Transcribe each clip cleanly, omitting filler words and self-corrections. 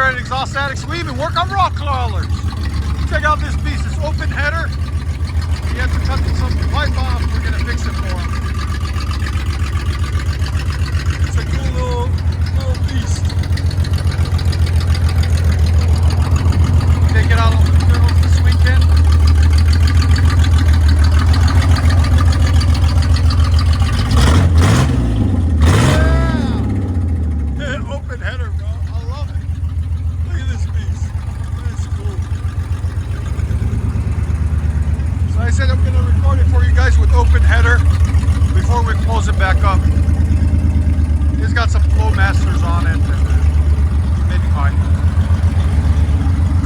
here at Exhaust Addicts, we even work on rock crawlers. Check out this piece, this open header. He had to cut some pipe off. We're gonna fix it for him. It's a cool little beast. Take it out on the girls this weekend. Yeah! Open header, bro. I love it. Look at this piece. That's cool. So I said I'm going to record it for you guys with open header before we close it back up. It's got some flow masters on it and maybe fine.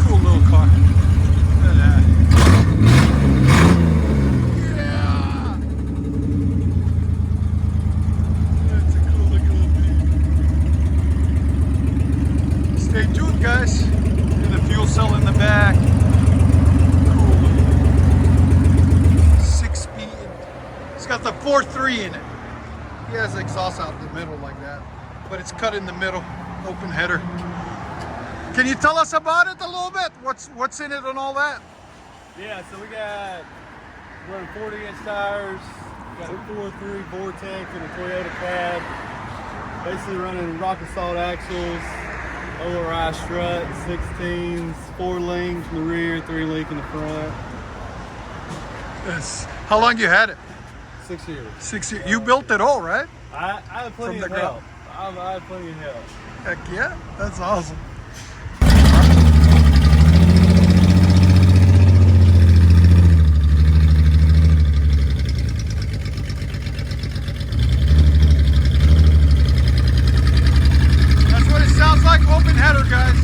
Cool little car. Look at that. Yeah! That's a cool looking little thing. Stay tuned, guys. And the fuel cell in the back. Cool. 6-speed. It's got the 4.3 in it. He has exhaust out the middle like that, but it's cut in the middle. Open header. Can you tell us about it a little bit? What's in it and all that? Yeah, so we got running 40-inch tires, got a 4.3 Vortex and a Toyota cab. Basically running rocket salt axles, ORI strut, 16s, 4 links in the rear, 3 link in the front. Yes. How long you had it? 6 years. 6 years. You built it all, right? I had plenty From of the help. I had plenty of help. Heck yeah, that's awesome. That's what it sounds like, open header, guys.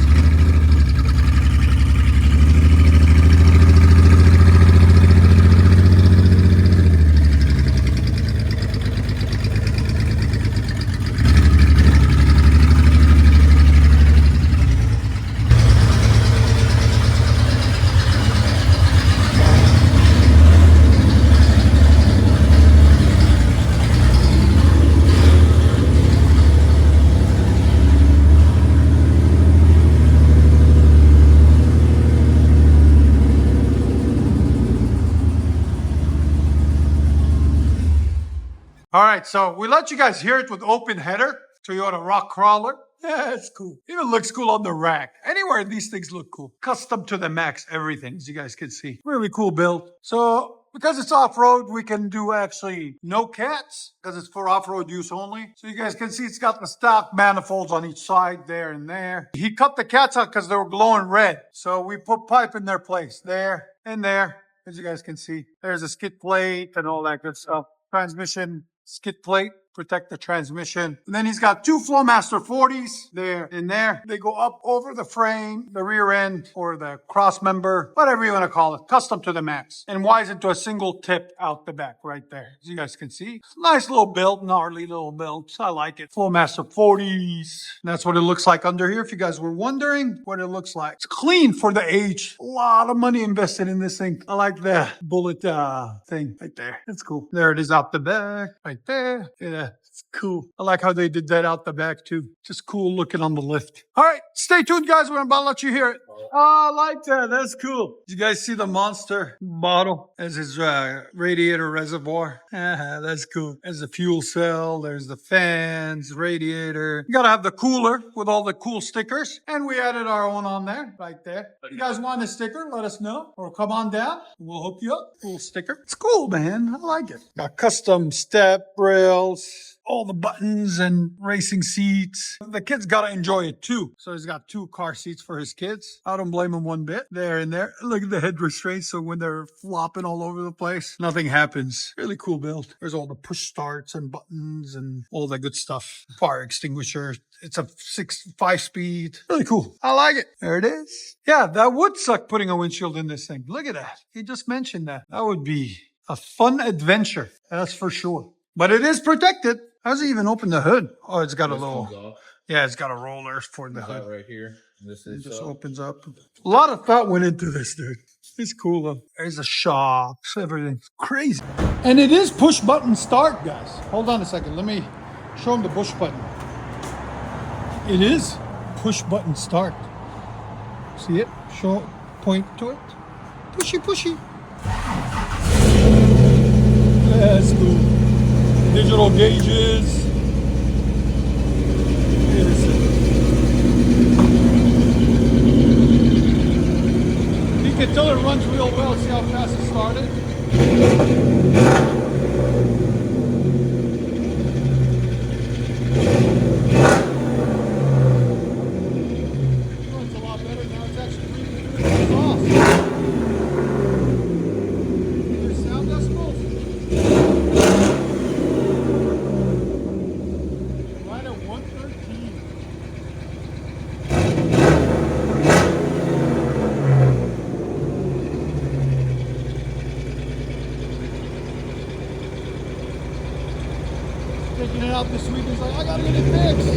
All right, so we let you guys hear it with open header. Toyota rock crawler. Yeah, it's cool. Even looks cool on the rack. Anywhere these things look cool. Custom to the max, everything, as you guys can see. Really cool build. So because it's off-road, we can do actually no cats because it's for off-road use only. So you guys can see it's got the stock manifolds on each side there and there. He cut the cats out because they were glowing red. So we put pipe in their place there and there, as you guys can see. There's a skid plate and all that good stuff. Transmission skid plate, protect the transmission. And then he's got 2 Flowmaster 40s there and there. They go up over the frame, the rear end, or the cross member, whatever you want to call it, custom to the max. And wise into a single tip out the back right there, as you guys can see. Nice little build, gnarly little build. I like it. Flowmaster 40s. That's what it looks like under here, if you guys were wondering what it looks like. It's clean for the age. A lot of money invested in this thing. I like the bullet thing right there. It's cool. There it is out the back, right there. Yeah, it's cool. I like how they did that out the back too. Just cool looking on the lift. All right, stay tuned, guys. We're about to let you hear it. Oh, I like that. That's cool. Did you guys see the monster bottle as his radiator reservoir? That's cool. There's the fuel cell. There's the fans, radiator. You gotta have the cooler with all the cool stickers. And we added our own on there, right there. If you guys want a sticker, let us know. Or come on down. We'll hook you up. Cool sticker. It's cool, man. I like it. Got custom step rails. All the buttons and racing seats. The kids gotta enjoy it too. So he's got 2 car seats for his kids. I don't blame him one bit. There and there. Look at the head restraints. So when they're flopping all over the place, nothing happens. Really cool build. There's all the push starts and buttons and all that good stuff. Fire extinguisher. It's a 5-speed. Really cool. I like it. There it is. Yeah, that would suck putting a windshield in this thing. Look at that. He just mentioned that. That would be a fun adventure. That's for sure. But it is protected. How's he even open the hood? Oh, it's got a little, yeah, it's got a roller for the hood. Right here. This is, it just opens up. A lot of thought went into this, dude. It's cool though. There's the shocks, everything's crazy. And it is push button start, guys. Hold on a second. Let me show him the push button. It is push button start. See it? Show, point to it. Pushy, pushy. That's cool. Digital gauges. You can tell it runs real well. See how fast it started? Runs a lot better now. It's actually really good exhaust. There's sound decibels. Right at 113. Taking it out this week, he's like, I gotta get it fixed.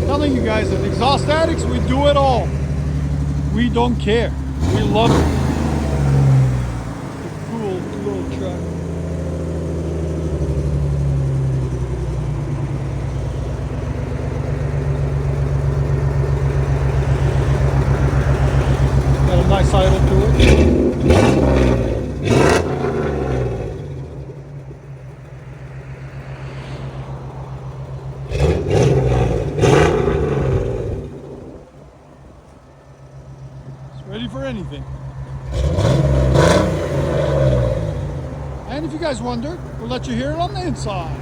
Telling you guys that exhaust addicts, we do it all. We don't care. We love it. Cool little truck. Got a nice idle to it. Ready for anything. And if you guys wonder, we'll let you hear it on the inside.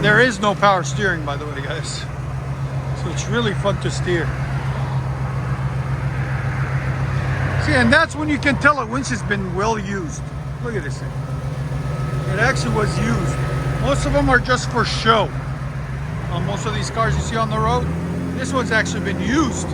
There is no power steering, by the way, guys. So it's really fun to steer. See, and that's when you can tell a winch has been well used. Look at this thing. It actually was used. Most of them are just for show. Most of these cars you see on the road, this one's actually been used.